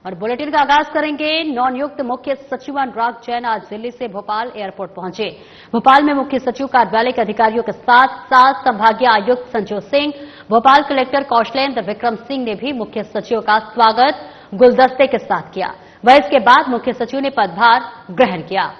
और बुलेटिन का आगाज करेंगे। नवनियुक्त मुख्य सचिव अनुराग जैन आज दिल्ली से भोपाल एयरपोर्ट पहुंचे। भोपाल में मुख्य सचिव कार्यालय के अधिकारियों के साथ साथ संभागीय आयुक्त संजू सिंह, भोपाल कलेक्टर कौशलेंद्र विक्रम सिंह ने भी मुख्य सचिव का स्वागत गुलदस्ते के साथ किया। वह इसके बाद मुख्य सचिव ने पदभार ग्रहण किया।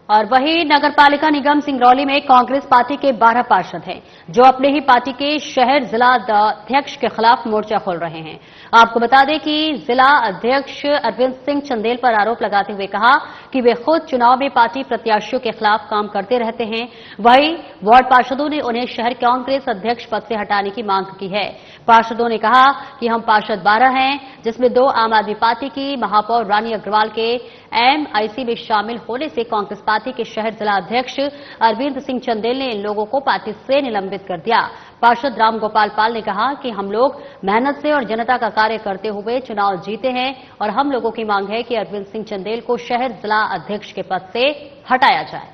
और वहीं नगरपालिका निगम सिंगरौली में कांग्रेस पार्टी के 12 पार्षद हैं जो अपने ही पार्टी के शहर जिला अध्यक्ष के खिलाफ मोर्चा खोल रहे हैं। आपको बता दें कि जिला अध्यक्ष अरविंद सिंह चंदेल पर आरोप लगाते हुए कहा कि वे खुद चुनाव में पार्टी प्रत्याशियों के खिलाफ काम करते रहते हैं। वहीं वार्ड पार्षदों ने उन्हें शहर कांग्रेस अध्यक्ष पद से हटाने की मांग की है। पार्षदों ने कहा कि हम पार्षद 12 हैं, जिसमें 2 आम आदमी पार्टी की महापौर रानी अग्रवाल के एमआईसी में शामिल होने से कांग्रेस पार्टी के शहर जिला अध्यक्ष अरविंद सिंह चंदेल ने इन लोगों को पार्टी से निलंबित कर दिया। पार्षद राम गोपाल पाल ने कहा कि हम लोग मेहनत से और जनता का कार्य करते हुए चुनाव जीते हैं और हम लोगों की मांग है कि अरविंद सिंह चंदेल को शहर जिला अध्यक्ष के पद से हटाया जाए।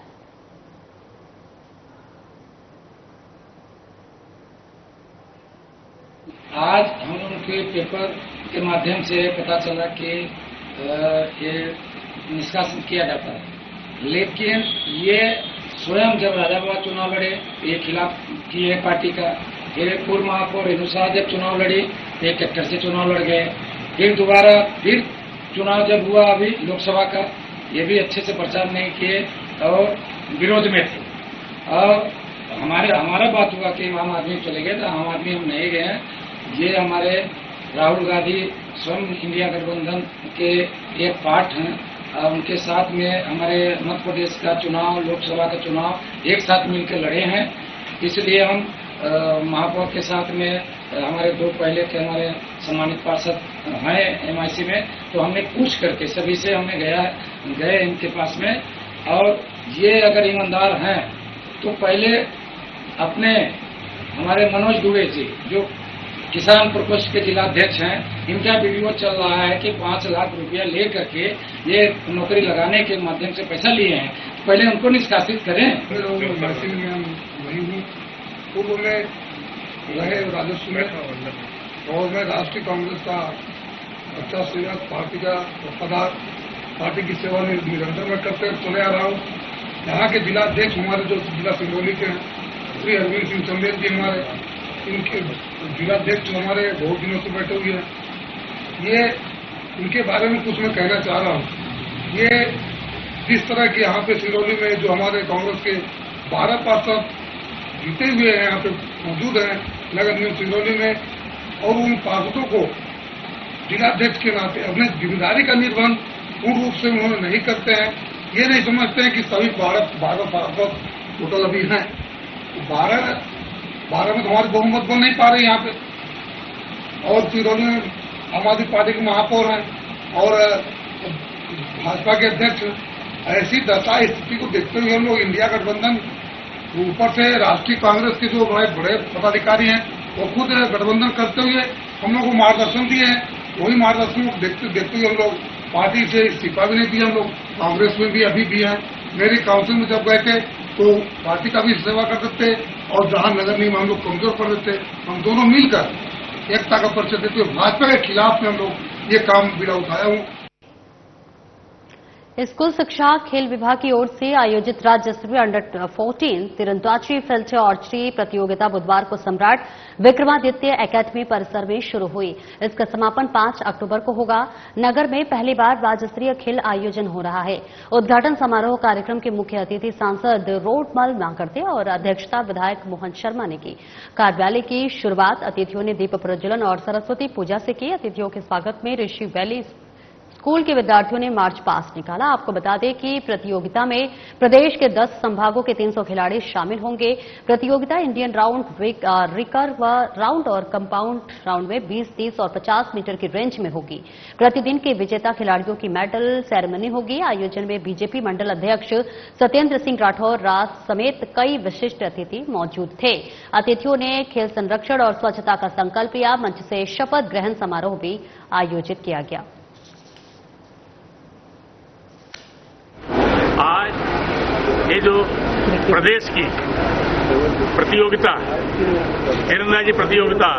आज हम लोगों के पेपर के माध्यम से पता चला कि ये निष्कासन किया जाता है, लेकिन ये स्वयं जब राजाबाद चुनाव लड़े ये खिलाफ किए पार्टी का, फिर पूर्व महापौर रेणु शाह जब चुनाव लड़ी एक ट्रैक्टर से चुनाव लड़ गए, फिर दोबारा फिर चुनाव जब हुआ अभी लोकसभा का ये भी अच्छे से प्रचार नहीं किए और विरोध में थे। और हमारा बात हुआ कि आम आदमी चले गए, तो आम आदमी हम नहीं गए हैं। ये हमारे राहुल गांधी स्वयं इंडिया गठबंधन के एक पार्ट हैं। उनके साथ में हमारे मध्य प्रदेश का चुनाव, लोकसभा का चुनाव एक साथ मिलकर लड़े हैं। इसलिए हम महापौर के साथ में हमारे 2 पहले के हमारे सम्मानित पार्षद हैं एमआईसी में, तो हमने पूछ करके सभी से हमने गए इनके पास में। और ये अगर ईमानदार हैं तो पहले अपने हमारे मनोज दुबे जी जो किसान प्रकोष्ठ के जिलाध्यक्ष हैं, इनका वीडियो चल रहा है कि 5 लाख रुपया ले करके ये नौकरी लगाने के माध्यम से पैसा लिए हैं, पहले उनको निष्कासित करें। पूर्व में रहे राजस्व में और मैं राष्ट्रीय कांग्रेस का अच्छा सेवक, पार्टी का वफादार, पार्टी की सेवा निरंतर में करते चले आ रहा हूँ। यहाँ के जिलाध्यक्ष हमारे जो जिला सिंगरौली के श्री अरविंद सिंह चंदेल जी हमारे, इनके जिलाध्यक्ष हमारे बहुत दिनों से बैठे हुए हैं। ये इनके बारे में कुछ मैं कहना चाह रहा हूँ। ये जिस तरह की यहाँ पे सिंगरौली में जो हमारे कांग्रेस के 12 पार्षद जीते हुए हैं, यहाँ पे मौजूद हैं नगर निगम सिंगरौली में, और उन पार्षदों को जिलाध्यक्ष के नाते अपने जिम्मेदारी का निर्वहन पूर्ण रूप से उन्होंने नहीं करते हैं। ये नहीं समझते हैं कि सभी 12 पार्षद टोटल अभी हैं, 12 में हमारी बहुमत बन नहीं पा रही यहाँ पे। और सिंगरौली में आम आदमी पार्टी के महापौर हैं और भाजपा के अध्यक्ष। ऐसी दशा स्थिति को देखते हुए हम लोग इंडिया गठबंधन, ऊपर से राष्ट्रीय कांग्रेस के जो बड़े पदाधिकारी हैं वो खुद गठबंधन करते हुए हम लोग को मार्गदर्शन दिए हैं। वही मार्गदर्शन को देखते हुए हम लोग पार्टी से इस्तीफा भी नहीं दिया। हम लोग कांग्रेस में भी अभी भी हैं। मेरी काउंसिल में जब गए थे तो पार्टी का भी सेवा कर देते और जहां नगर निगम हम लोग कमजोर पड़ देते, हम दोनों मिलकर एकता का परिचय देते हुए भाजपा के खिलाफ में हम लोग ये काम बीड़ा उठाया हूँ। स्कूल शिक्षा खेल विभाग की ओर से आयोजित राज्य स्तरीय अंडर 14 तीरंदाजी फील्ड आर्चरी प्रतियोगिता बुधवार को सम्राट विक्रमादित्य एकेडमी परिसर में शुरू हुई। इसका समापन 5 अक्टूबर को होगा। नगर में पहली बार राज्य स्तरीय खेल आयोजन हो रहा है। उद्घाटन समारोह कार्यक्रम के मुख्य अतिथि सांसद रोडमल मांकड़ते और अध्यक्षता विधायक मोहन शर्मा ने की। कार्यालय की शुरुआत अतिथियों ने दीप प्रज्वलन और सरस्वती पूजा से की। अतिथियों के स्वागत में ऋषि वैली स्कूल के विद्यार्थियों ने मार्च पास्ट निकाला। आपको बता दें कि प्रतियोगिता में प्रदेश के 10 संभागों के 300 खिलाड़ी शामिल होंगे। प्रतियोगिता इंडियन राउंड, रिकर्व राउंड और कंपाउंड राउंड में 20, 30 और 50 मीटर की रेंज में होगी। प्रतिदिन के विजेता खिलाड़ियों की मेडल सेरेमनी होगी। आयोजन में बीजेपी मंडल अध्यक्ष सत्येंद्र सिंह राठौर राज समेत कई विशिष्ट अतिथि मौजूद थे। अतिथियों ने खेल संरक्षण और स्वच्छता का संकल्प लिया। मंच से शपथ ग्रहण समारोह भी आयोजित किया गया। आज ये जो प्रदेश की प्रतियोगिता, तीरंदाजी प्रतियोगिता,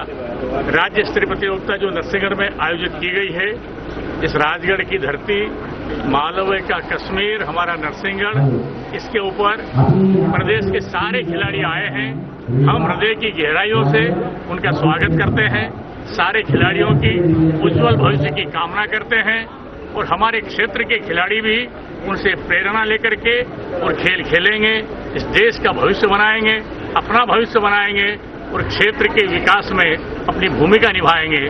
राज्य स्तरीय प्रतियोगिता जो नरसिंहगढ़ में आयोजित की गई है। इस राजगढ़ की धरती, मालवे का कश्मीर, हमारा नरसिंहगढ़, इसके ऊपर प्रदेश के सारे खिलाड़ी आए हैं। हम हृदय की गहराइयों से उनका स्वागत करते हैं, सारे खिलाड़ियों की उज्जवल भविष्य की कामना करते हैं और हमारे क्षेत्र के खिलाड़ी भी उनसे प्रेरणा लेकर के और खेल खेलेंगे, इस देश का भविष्य बनाएंगे, अपना भविष्य बनाएंगे और क्षेत्र के विकास में अपनी भूमिका निभाएंगे।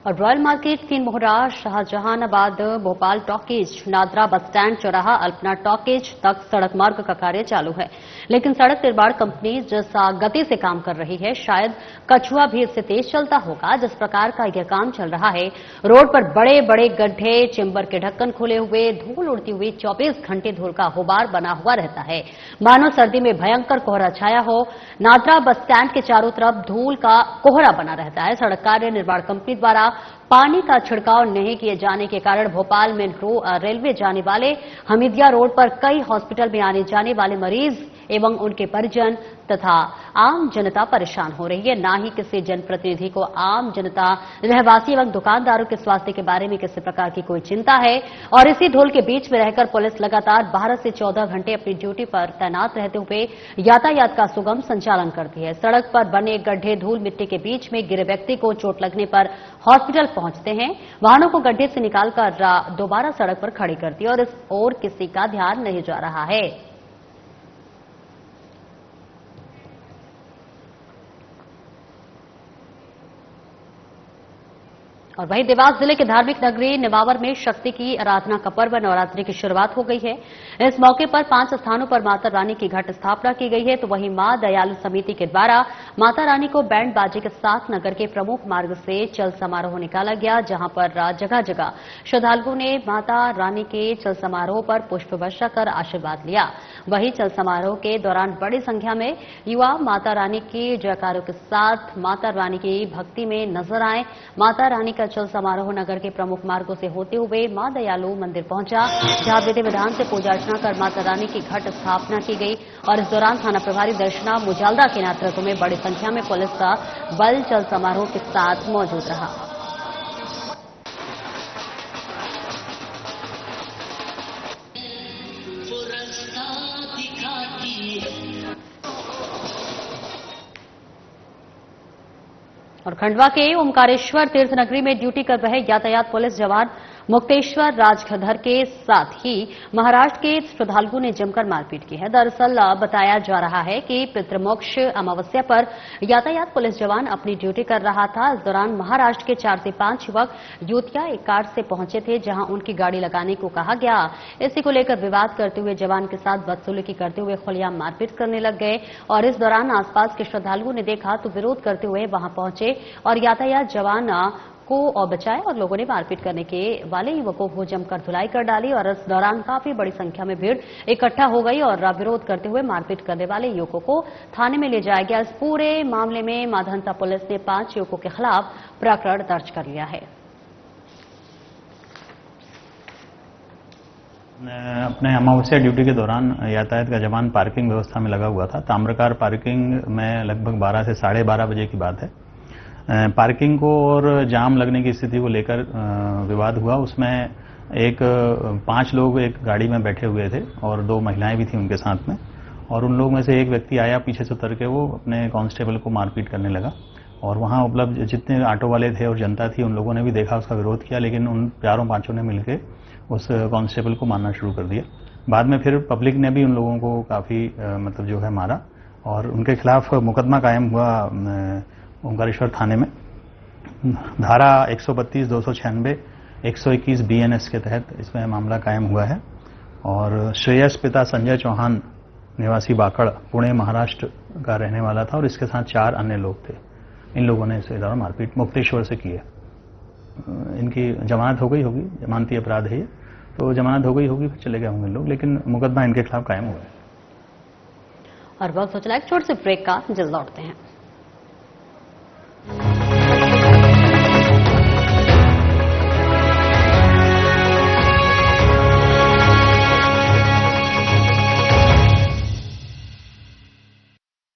और रॉयल मार्केट, तीन मोहरा, Shahjahanabad, Bhopal talkies, Nadra bus stand, चौराहा, अल्पना टॉकीज तक सड़क मार्ग का कार्य चालू है, लेकिन सड़क निर्माण कंपनी जिस गति से काम कर रही है, शायद कछुआ भी इससे तेज चलता होगा। जिस प्रकार का यह काम चल रहा है, रोड पर बड़े बड़े गड्ढे, चेंबर के ढक्कन खुले हुए, धूल उड़ती हुई 24 घंटे धूल का गुबार बना हुआ रहता है, मानो सर्दी में भयंकर कोहरा छाया हो। नादरा बस स्टैंड के चारों तरफ धूल का कोहरा बना रहता है। सड़क कार्य निर्माण कंपनी द्वारा पानी का छिड़काव नहीं किए जाने के कारण भोपाल में रेलवे जाने वाले हमीदिया रोड पर कई हॉस्पिटल में आने जाने वाले मरीज एवं उनके परिजन तथा आम जनता परेशान हो रही है। ना ही किसी जनप्रतिनिधि को आम जनता, रहवासी एवं दुकानदारों के स्वास्थ्य के बारे में किसी प्रकार की कोई चिंता है। और इसी धूल के बीच में रहकर पुलिस लगातार 12 से 14 घंटे अपनी ड्यूटी पर तैनात रहते हुए यातायात का सुगम संचालन करती है। सड़क पर बने गड्ढे, धूल मिट्टी के बीच में गिरे व्यक्ति को चोट लगने पर हॉस्पिटल पहुंचते हैं, वाहनों को गड्ढे से निकालकर दोबारा सड़क पर खड़ी करती है और इस ओर किसी का ध्यान नहीं जा रहा है। और वहीं देवास जिले के धार्मिक नगरी नेमावर में शक्ति की आराधना का पर्व नवरात्रि की शुरुआत हो गई है। इस मौके पर 5 स्थानों पर माता रानी की घट स्थापना की गई है, तो वहीं मां दयालु समिति के द्वारा माता रानी को बैंड बाजे के साथ नगर के प्रमुख मार्ग से चल समारोह निकाला गया, जहां पर जगह जगह श्रद्धालुओं ने माता रानी के चल समारोह पर पुष्प वर्षा कर आशीर्वाद लिया। वहीं चल समारोह के दौरान बड़ी संख्या में युवा माता रानी की जयकारों के साथ माता रानी की भक्ति में नजर आए। माता रानी का चल समारोह नगर के प्रमुख मार्गों से होते हुए मां दयालु मंदिर पहुंचा, जहां विधि विधान से पूजा अर्चना कर माता रानी की घट स्थापना की गई। और इस दौरान थाना प्रभारी दर्शना मुजालदा के नेतृत्व में बड़ी संख्या में पुलिस का बल चल समारोह के साथ मौजूद रहा। और खंडवा के ओमकारेश्वर तीर्थ नगरी में ड्यूटी कर रहे यातायात पुलिस जवान मुक्तेश्वर राजखधर के साथ ही महाराष्ट्र के श्रद्धालुओं ने जमकर मारपीट की है। दरअसल बताया जा रहा है कि पितृमोक्ष अमावस्या पर यातायात पुलिस जवान अपनी ड्यूटी कर रहा था। इस दौरान महाराष्ट्र के 4 से 5 युवक युवतियां एक कार से पहुंचे थे, जहां उनकी गाड़ी लगाने को कहा गया। इसी को लेकर विवाद करते हुए जवान के साथ बदसलूकी करते हुए खुलेआम मारपीट करने लग गए। और इस दौरान आसपास के श्रद्धालुओं ने देखा तो विरोध करते हुए वहां पहुंचे और यातायात जवान को और बचाए और लोगों ने मारपीट करने के वाले युवकों को जमकर धुलाई कर डाली। और इस दौरान काफी बड़ी संख्या में भीड़ इकट्ठा हो गई और विरोध करते हुए मारपीट करने वाले युवकों को थाने में ले जाया गया। इस पूरे मामले में माधंता पुलिस ने 5 युवकों के खिलाफ प्रकरण दर्ज कर लिया है। अपने अमावस्या ड्यूटी के दौरान यातायात का जवान पार्किंग व्यवस्था में लगा हुआ था। ताम्रकार पार्किंग में लगभग 12 से 12:30 बजे की बात है। पार्किंग को और जाम लगने की स्थिति को लेकर विवाद हुआ। उसमें 5 लोग एक गाड़ी में बैठे हुए थे और 2 महिलाएं भी थी उनके साथ में। और उन लोगों में से एक व्यक्ति आया पीछे से उतर के, वो अपने कांस्टेबल को मारपीट करने लगा। और वहां उपलब्ध जितने ऑटो वाले थे और जनता थी, उन लोगों ने भी देखा, उसका विरोध किया, लेकिन उन 4-5 ने मिलकर उस कांस्टेबल को मारना शुरू कर दिया। बाद में फिर पब्लिक ने भी उन लोगों को काफी मतलब जो है मारा और उनके खिलाफ मुकदमा कायम हुआ ओमकारेश्वर थाने में। धारा 132, 296, 121 BNS के तहत इसमें मामला कायम हुआ है। और श्रेयस पिता संजय चौहान निवासी बाकड़, पुणे महाराष्ट्र का रहने वाला था और इसके साथ 4 अन्य लोग थे। इन लोगों ने इसे दौरान मारपीट मुक्तेश्वर से की है। इनकी जमानत हो गई होगी, जमानती अपराध है ये, तो जमानत हो गई होगी, फिर चले गए होंगे लोग, लेकिन मुकदमा इनके खिलाफ कायम हुआ है। और वक्त सोच रहा है एक छोटे से ब्रेक का, जल्द लौटते हैं।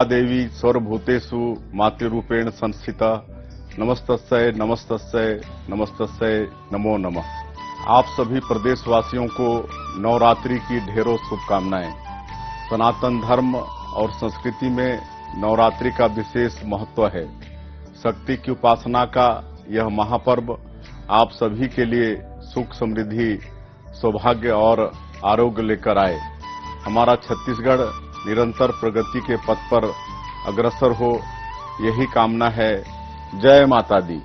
देवी सर्वभूतेषु मातृरूपेण संस्थिता नमस्तस्यै नमस्तस्यै नमस्तस्यै नमो नमः। आप सभी प्रदेशवासियों को नवरात्रि की ढेरों शुभकामनाएं। सनातन धर्म और संस्कृति में नवरात्रि का विशेष महत्व है। शक्ति की उपासना का यह महापर्व आप सभी के लिए सुख समृद्धि सौभाग्य और आरोग्य लेकर आए। हमारा छत्तीसगढ़ निरंतर प्रगति के पथ पर अग्रसर हो, यही कामना है। जय माता दी।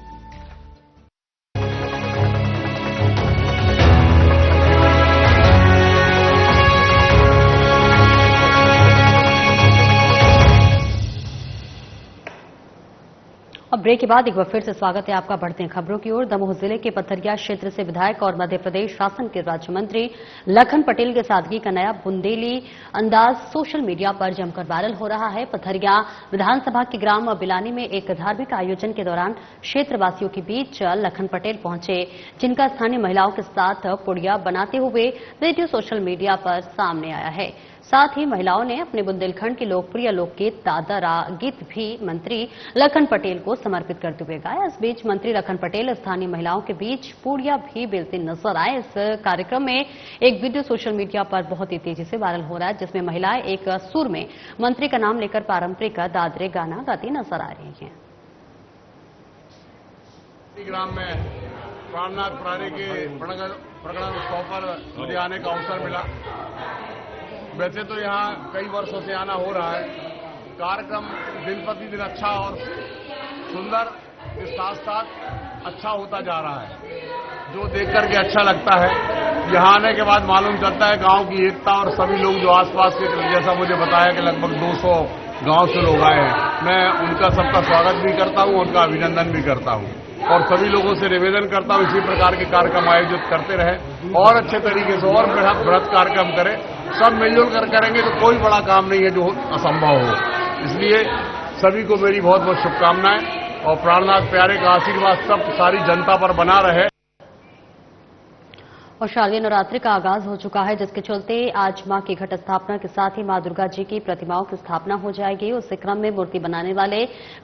अब ब्रेक के बाद एक बार फिर से स्वागत है आपका। बढ़ते हैं खबरों की ओर। दमोह जिले के पथरिया क्षेत्र से विधायक और मध्य प्रदेश शासन के राज्य मंत्री लखन पटेल के सादगी का नया बुंदेली अंदाज सोशल मीडिया पर जमकर वायरल हो रहा है। पथरिया विधानसभा के ग्राम बिलानी में एक धार्मिक आयोजन के दौरान क्षेत्रवासियों के बीच लखन पटेल पहुंचे, जिनका स्थानीय महिलाओं के साथ पुड़िया बनाते हुए वीडियो सोशल मीडिया पर सामने आया है। साथ ही महिलाओं ने अपने बुंदेलखंड के लोकप्रिय लोकगीत दादरा गीत भी मंत्री लखन पटेल को समर्पित करते हुए गाया। इस बीच मंत्री लखन पटेल स्थानीय महिलाओं के बीच पूड़िया भी बेलते नजर आए। इस कार्यक्रम में एक वीडियो सोशल मीडिया पर बहुत ही तेजी से वायरल हो रहा है, जिसमें महिलाएं एक सुर में मंत्री का नाम लेकर पारंपरिक दादरे गाना गाती नजर आ रही हैं। ग्राम में प्राणनाथ पुराने के प्रकरण उत्सव पर मुझे आने का अवसर मिला। वैसे तो यहाँ कई वर्षों से आना हो रहा है। कार्यक्रम दिन प्रतिदिन अच्छा और सुंदर के साथ साथ अच्छा होता जा रहा है, जो देख करके अच्छा लगता है। यहाँ आने के बाद मालूम चलता है गांव की एकता और सभी लोग जो आसपास के, जैसा मुझे बताया कि लगभग 200 गांव से लोग आए हैं। मैं उनका सबका स्वागत भी करता हूँ, उनका अभिनंदन भी करता हूँ और सभी लोगों से निवेदन करता हूँ इसी प्रकार के कार्यक्रम आयोजित करते रहे और अच्छे तरीके से और बृहत कार्यक्रम करें। सब मिलजुल कर करेंगे तो कोई बड़ा काम नहीं है जो असंभव हो। इसलिए सभी को मेरी बहुत बहुत शुभकामनाएं और प्राणनाथ प्यारे का आशीर्वाद सब सारी जनता पर बना रहे। और शारदीय नवरात्रि का आगाज हो चुका है, जिसके चलते आज मां की घट स्थापना के साथ ही मां दुर्गा जी की प्रतिमाओं की स्थापना हो जाएगी। उसी क्रम में मूर्ति बनाने वाले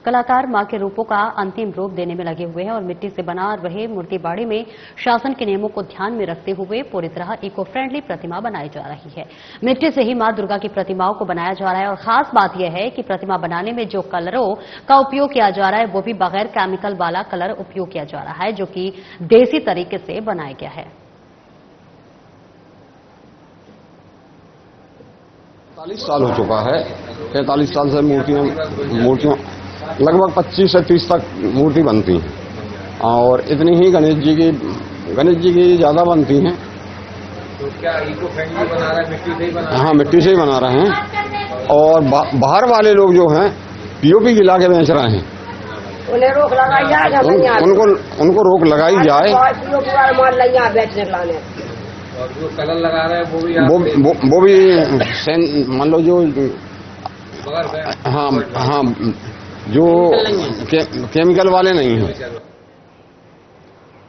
कलाकार मां के रूपों का अंतिम रूप देने में लगे हुए हैं और मिट्टी से बना रहे मूर्ति बाड़ी में शासन के नियमों को ध्यान में रखते हुए पूरी तरह इको फ्रेंडली प्रतिमा बनाई जा रही है। मिट्टी से ही मां दुर्गा की प्रतिमाओं को बनाया जा रहा है और खास बात यह है कि प्रतिमा बनाने में जो कलरों का उपयोग किया जा रहा है वो भी बगैर केमिकल वाला कलर उपयोग किया जा रहा है, जो कि देसी तरीके से बनाया गया है। 45 साल हो चुका है। 45 साल से मूर्तियों लगभग 25 से 30 तक मूर्ति बनती हैं और इतनी ही गणेश जी की ज्यादा बनती हैं। तो क्या इको फ्रेंडली बना रहा है, मिट्टी से ही बना रहा है? हाँ, मिट्टी से ही बना रहे हैं और बाहर वाले लोग जो हैं पीओपी गिला के बेच रहे हैं। उन्हें रोक लगाई जाए, उनको रोक लगाई जाए। और जो कलर लगा रहा है वो भी मान लो जो हाँ जो केमिकल वाले नहीं हैं।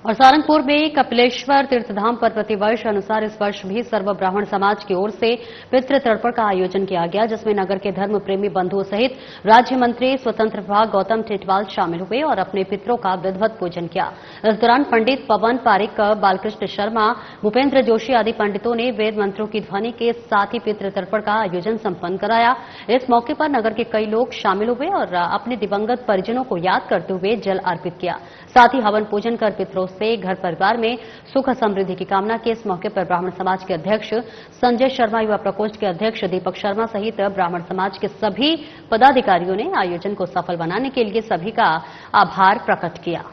और सारंगपुर में कपिलेश्वर तीर्थधाम पर प्रतिवर्ष अनुसार इस वर्ष भी सर्व ब्राह्मण समाज की ओर से पितृ तर्पण का आयोजन किया गया, जिसमें नगर के धर्म प्रेमी बंधुओं सहित राज्य मंत्री स्वतंत्र विभाग गौतम टेटवाल शामिल हुए और अपने पितरों का विधिवत पूजन किया। इस दौरान पंडित पवन पारिक, बालकृष्ण शर्मा, भूपेंद्र जोशी आदि पंडितों ने वेद मंत्रों की ध्वनि के साथ ही पितृ तर्पण का आयोजन संपन्न कराया। इस मौके पर नगर के कई लोग शामिल हुए और अपने दिवंगत परिजनों को याद करते हुए जल अर्पित किया। साथ ही हवन पूजन कर पितरों से घर परिवार में सुख समृद्धि की कामना की। इस मौके पर ब्राह्मण समाज के अध्यक्ष संजय शर्मा, युवा प्रकोष्ठ के अध्यक्ष दीपक शर्मा सहित ब्राह्मण समाज के सभी पदाधिकारियों ने आयोजन को सफल बनाने के लिए सभी का आभार प्रकट किया।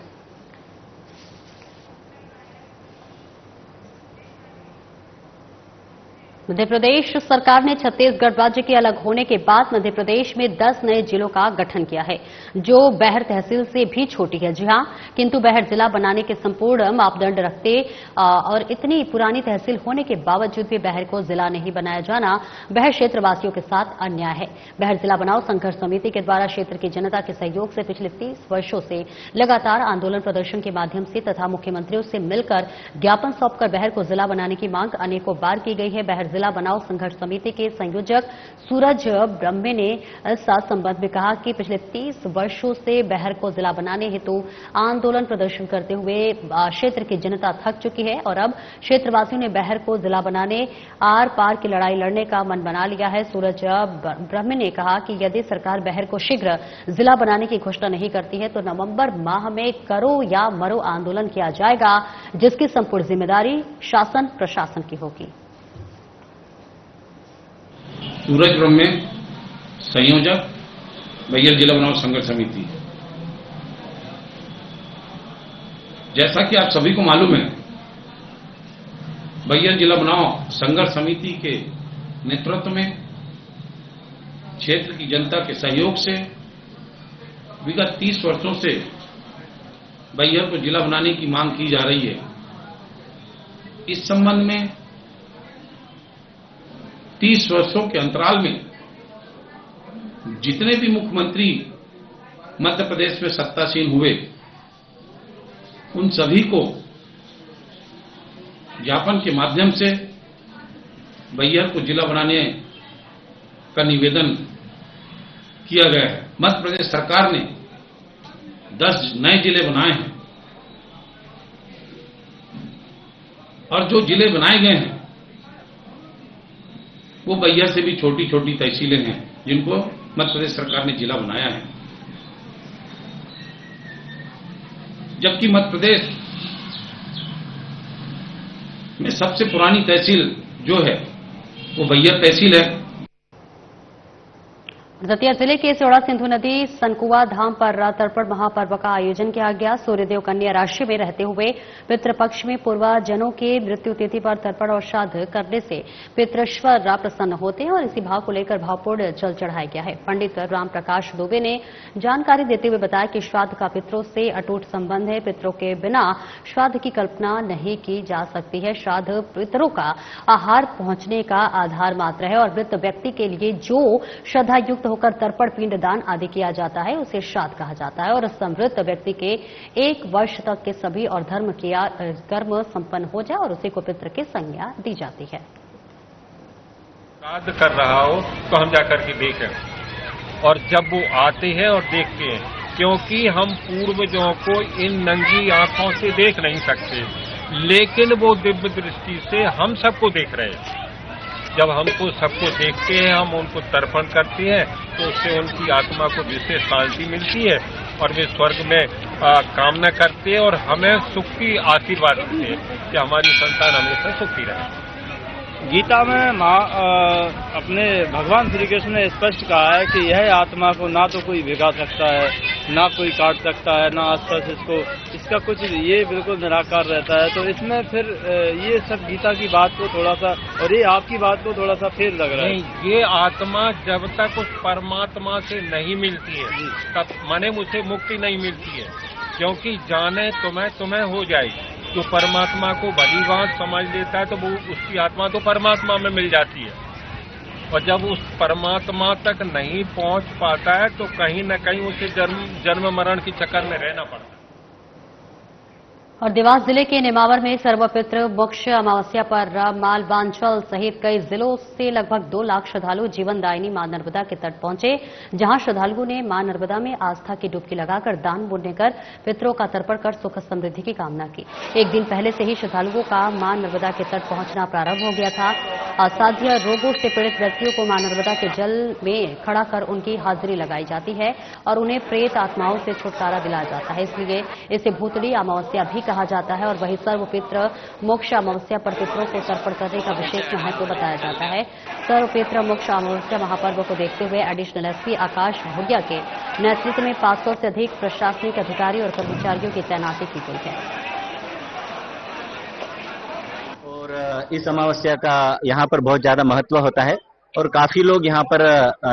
मध्य प्रदेश सरकार ने छत्तीसगढ़ राज्य के अलग होने के बाद मध्य प्रदेश में 10 नए जिलों का गठन किया है, जो बैहर तहसील से भी छोटी है। जी हां, किंतु बैहर जिला बनाने के संपूर्ण मापदंड रखते और इतनी पुरानी तहसील होने के बावजूद भी बैहर को जिला नहीं बनाया जाना बैहर क्षेत्रवासियों के साथ अन्याय है। बैहर जिला बनाओ संघर्ष समिति के द्वारा क्षेत्र की जनता के सहयोग से पिछले 30 वर्षों से लगातार आंदोलन प्रदर्शन के माध्यम से तथा मुख्यमंत्रियों से मिलकर ज्ञापन सौंपकर बैहर को जिला बनाने की मांग अनेकों बार की गई है। बैहर जिला बनाओ संघर्ष समिति के संयोजक सूरज ब्रह्मे ने इस संबंध में कहा कि पिछले 30 वर्षों से बहर को जिला बनाने हेतु आंदोलन प्रदर्शन करते हुए क्षेत्र की जनता थक चुकी है और अब क्षेत्रवासियों ने बहर को जिला बनाने आर पार की लड़ाई लड़ने का मन बना लिया है। सूरज ब्रह्मे ने कहा कि यदि सरकार बहर को शीघ्र जिला बनाने की घोषणा नहीं करती है तो नवंबर माह में करो या मरो आंदोलन किया जाएगा, जिसकी संपूर्ण जिम्मेदारी शासन प्रशासन की होगी। सूरज ब्रह्मे, संयोजक बैयर जिला बनाओ संघर्ष समिति। जैसा कि आप सभी को मालूम है, बैयर जिला बनाओ संघर्ष समिति के नेतृत्व में क्षेत्र की जनता के सहयोग से विगत 30 वर्षों से बैयर को जिला बनाने की मांग की जा रही है। इस संबंध में 30 वर्षों के अंतराल में जितने भी मुख्यमंत्री मध्य प्रदेश में सत्तासीन हुए, उन सभी को ज्ञापन के माध्यम से बैयर को जिला बनाने का निवेदन किया गया है। मध्य प्रदेश सरकार ने 10 नए जिले बनाए हैं और जो जिले बनाए गए हैं वो बैयर से भी छोटी छोटी तहसीलें हैं जिनको मध्य प्रदेश सरकार ने जिला बनाया है। जबकि मध्य प्रदेश में सबसे पुरानी तहसील जो है वो बैयर तहसील है। दतिया जिले के सियोड़ा सिंधु नदी सनकुआ धाम पर तर्पण महापर्व का आयोजन किया गया। सूर्यदेव कन्या राशि में रहते हुए पितृपक्ष में पूर्वजनों के मृत्यु तिथि पर तर्पण और श्राद्ध करने से पितृश्वर प्रसन्न होते हैं और इसी भाव को लेकर भावपूर्ण जल चढ़ाया गया है। पंडित राम प्रकाश दुबे ने जानकारी देते हुए बताया कि श्राद्ध का पितरों से अटूट संबंध है। पितरों के बिना श्राद्ध की कल्पना नहीं की जा सकती है। श्राद्ध पितरों का आहार पहुंचने का आधार मात्र है और मृत व्यक्ति के लिए जो श्रद्धायुक्त होकर तर्पण पिंड दान आदि किया जाता है उसे श्राद्ध कहा जाता है और समृद्ध व्यक्ति के 1 वर्ष तक के सभी और धर्म किया कर्म संपन्न हो जाए और उसी को पितृ की संज्ञा दी जाती है। श्राद्ध कर रहा हो तो हम जाकर के देखें और जब वो आते हैं और देखते हैं, क्योंकि हम पूर्वजों को इन नंगी आंखों से देख नहीं सकते, लेकिन वो दिव्य दृष्टि से हम सबको देख रहे हैं। जब हमको सबको देखते हैं, हम उनको तर्पण करते हैं तो उससे उनकी आत्मा को विशेष शांति मिलती है और वे स्वर्ग में कामना करते हैं और हमें सुख की आशीर्वाद देते हैं कि हमारी संतान हमेशा सुखी रहे। गीता में अपने भगवान श्री कृष्ण ने स्पष्ट कहा है कि यह आत्मा को ना तो कोई भिगा सकता है, ना कोई काट सकता है, ना आसपास इसका कुछ ये बिल्कुल निराकार रहता है। तो इसमें फिर ये सब गीता की बात को थोड़ा सा और ये आपकी बात को थोड़ा सा फेर लग रहा है। नहीं, ये आत्मा जब तक उस परमात्मा से नहीं मिलती है तब माने मुझे मुक्ति नहीं मिलती है, क्योंकि जाने तुम्हें हो जाएगी। जो परमात्मा को भली बात समझ लेता है तो वो उसकी आत्मा तो परमात्मा में मिल जाती है और जब उस परमात्मा तक नहीं पहुंच पाता है तो कहीं न कहीं उसे जन्म मरण की चक्कर में रहना पड़ता है। और देवास जिले के नेमावर में सर्वपितृ मोक्ष अमावस्या पर मालवांचल सहित कई जिलों से लगभग 2 लाख श्रद्धालु जीवनदायिनी मां नर्मदा के तट पहुंचे, जहां श्रद्धालुओं ने मां नर्मदा में आस्था की डुबकी लगाकर दान पुण्य कर पितरों का तर्पण कर सुख समृद्धि की कामना की। एक दिन पहले से ही श्रद्धालुओं का मां नर्मदा के तट पहुंचना प्रारंभ हो गया था। असाध्य रोगों से पीड़ित व्यक्तियों को मां नर्मदा के जल में खड़ा कर उनकी हाजिरी लगाई जाती है और उन्हें प्रेत आत्माओं से छुटकारा दिलाया जाता है, इसलिए इसे भूतड़ी अमावस्या भी कहा जाता है। और वही सर्वपितृ मोक्ष अमावस्या पर पितरों को तर्पण करने का विशेष महत्व बताया जाता है। सर्वपितृ मोक्ष अमावस्या महापर्व को देखते हुए एडिशनल एसपी आकाश भोगिया के नेतृत्व में 500 से अधिक प्रशासनिक अधिकारी और कर्मचारियों की तैनाती की गई है। और इस अमावस्या का यहाँ पर बहुत ज्यादा महत्व होता है और काफी लोग यहाँ पर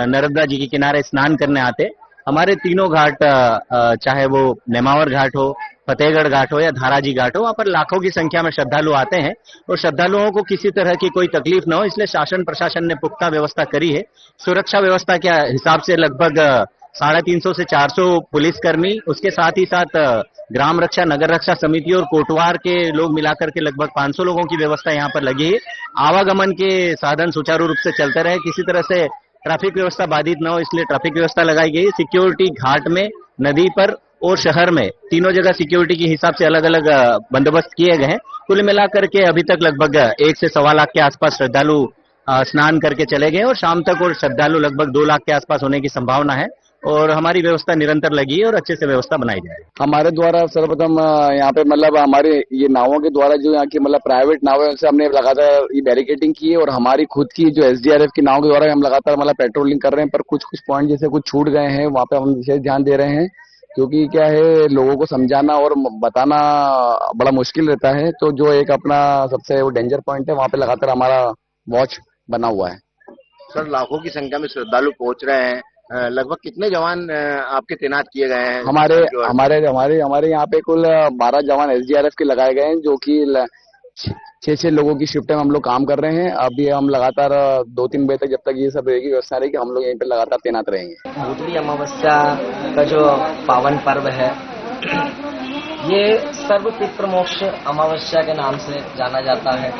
नर्मदा जी के किनारे स्नान करने आते। हमारे तीनों घाट, चाहे वो नेमावर घाट हो, फतेहगढ़ घाट हो या धाराजी घाट हो, वहाँ पर लाखों की संख्या में श्रद्धालु आते हैं और श्रद्धालुओं को किसी तरह की कोई तकलीफ न हो, इसलिए शासन प्रशासन ने पुख्ता व्यवस्था करी है। सुरक्षा व्यवस्था के हिसाब से लगभग 350 से 400 पुलिसकर्मी, उसके साथ ही साथ ग्राम रक्षा, नगर रक्षा समिति और कोटवार के लोग मिलाकर के लगभग 500 लोगों की व्यवस्था यहाँ पर लगी है। आवागमन के साधन सुचारू रूप से चलते रहे, किसी तरह से ट्रैफिक व्यवस्था बाधित न हो, इसलिए ट्रैफिक व्यवस्था लगाई गई। सिक्योरिटी घाट में, नदी पर और शहर में तीनों जगह सिक्योरिटी के हिसाब से अलग अलग बंदोबस्त किए गए हैं। कुल मिलाकर के अभी तक लगभग 1 से 1.25 लाख के आसपास श्रद्धालु स्नान करके चले गए और शाम तक और श्रद्धालु लगभग 2 लाख के आसपास होने की संभावना है और हमारी व्यवस्था निरंतर लगी है और अच्छे से व्यवस्था बनाई जाए। हमारे द्वारा सर्वप्रथम यहाँ पे मतलब हमारे ये नावों के द्वारा जो यहाँ की मतलब प्राइवेट नाव है उनसे हमने लगातार ये बैरिकेडिंग की है और हमारी खुद की जो एसडीआरएफ की नाव के द्वारा हम लगातार मतलब पेट्रोलिंग कर रहे हैं। पर कुछ पॉइंट जैसे कुछ छूट गए हैं, वहाँ पे हम विशेष ध्यान दे रहे हैं, क्योंकि क्या है लोगों को समझाना और बताना बड़ा मुश्किल रहता है। तो जो एक अपना सबसे वो डेंजर पॉइंट है, वहाँ पे लगातार हमारा वॉच बना हुआ है। सर, लाखों की संख्या में श्रद्धालु पहुंच रहे हैं, लगभग कितने जवान आपके तैनात किए गए हैं? हमारे यहाँ पे कुल 12 जवान एसडीआरएफ के लगाए गए हैं, जो कि 6 लोगों की शिफ्ट में हम लोग काम कर रहे हैं। अभी हम लगातार 2-3 बजे तक जब तक ये सब रहेगी व्यवस्था रहेगी, हम लोग यहीं पे लगातार तैनात रहेंगे। भूतली अमावस्या का जो पावन पर्व है, ये सर्व पितृ मोक्ष अमावस्या के नाम से जाना जाता है।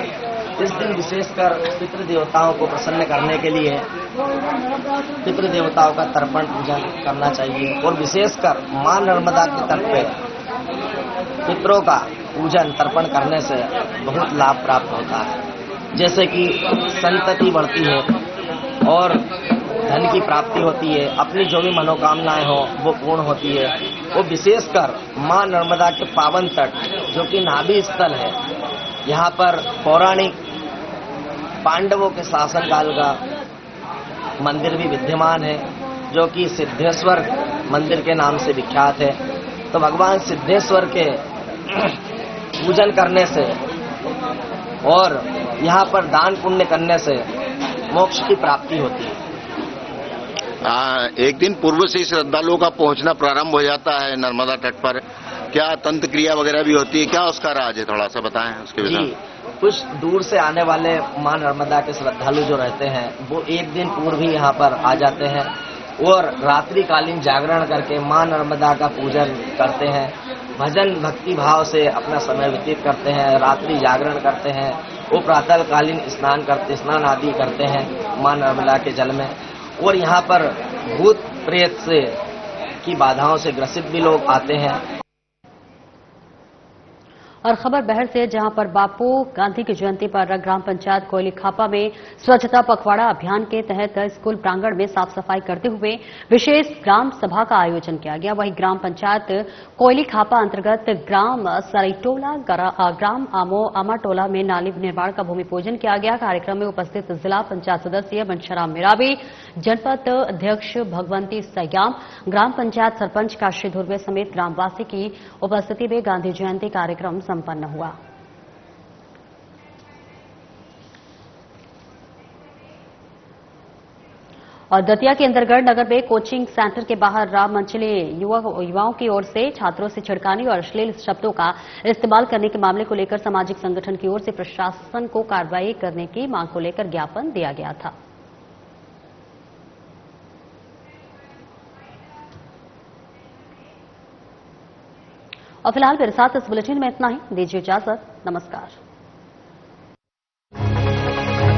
इस दिन विशेषकर पितृ देवताओं को प्रसन्न करने के लिए पितृ देवताओं का तर्पण पूजन करना चाहिए और विशेषकर मां नर्मदा के तट पे पितरों का पूजन तर्पण करने से बहुत लाभ प्राप्त होता है, जैसे कि संतति बढ़ती है और धन की प्राप्ति होती है, अपनी जो भी मनोकामनाएं हो वो पूर्ण होती है। वो विशेषकर मां नर्मदा के पावन तट जो कि नाभि स्थल है, यहाँ पर पौराणिक पांडवों के शासनकाल का मंदिर भी विद्यमान है, जो कि सिद्धेश्वर मंदिर के नाम से विख्यात है। तो भगवान सिद्धेश्वर के पूजन करने से और यहाँ पर दान पुण्य करने से मोक्ष की प्राप्ति होती है। एक दिन पूर्व से ही श्रद्धालुओं का पहुंचना प्रारंभ हो जाता है नर्मदा तट पर। क्या तंत्र क्रिया वगैरह भी होती है? क्या उसका राज है, थोड़ा सा बताएं उसके विषय में। कुछ दूर से आने वाले मां नर्मदा के श्रद्धालु जो रहते हैं वो एक दिन पूर्व ही यहाँ पर आ जाते हैं और रात्रिकालीन जागरण करके मां नर्मदा का पूजन करते हैं, भजन भक्ति भाव से अपना समय व्यतीत करते हैं, रात्रि जागरण करते हैं। वो प्रातःकालीन स्नान आदि करते हैं मां नर्मदा के जल में। और यहाँ पर भूत प्रेत से की बाधाओं से ग्रसित भी लोग आते हैं। और खबर बहर से, जहां पर बापू गांधी की जयंती पर ग्राम पंचायत कोयली खापा में स्वच्छता पखवाड़ा अभियान के तहत स्कूल प्रांगण में साफ सफाई करते हुए विशेष ग्राम सभा का आयोजन किया गया। वहीं ग्राम पंचायत कोयली खापा अंतर्गत ग्राम सरईटोला, ग्राम आमाटोला में नाली निर्माण का भूमि पूजन किया गया। कार्यक्रम में उपस्थित जिला पंचायत सदस्य बंशराम मिराबी, जनपद अध्यक्ष भगवंती सयाम, ग्राम पंचायत सरपंच काशी धुर्वे समेत ग्रामवासी की उपस्थिति में गांधी जयंती कार्यक्रम संपन्न हुआ। और दतिया के अंतर्गढ़ नगर में कोचिंग सेंटर के बाहर राम मंचले युवाओं की ओर से छात्रों से छिड़काने और अश्लील शब्दों का इस्तेमाल करने के मामले को लेकर सामाजिक संगठन की ओर से प्रशासन को कार्रवाई करने की मांग को लेकर ज्ञापन दिया गया था। और फिलहाल मेरे साथ इस बुलेटिन में इतना ही। दीजिए इजाजत। नमस्कार।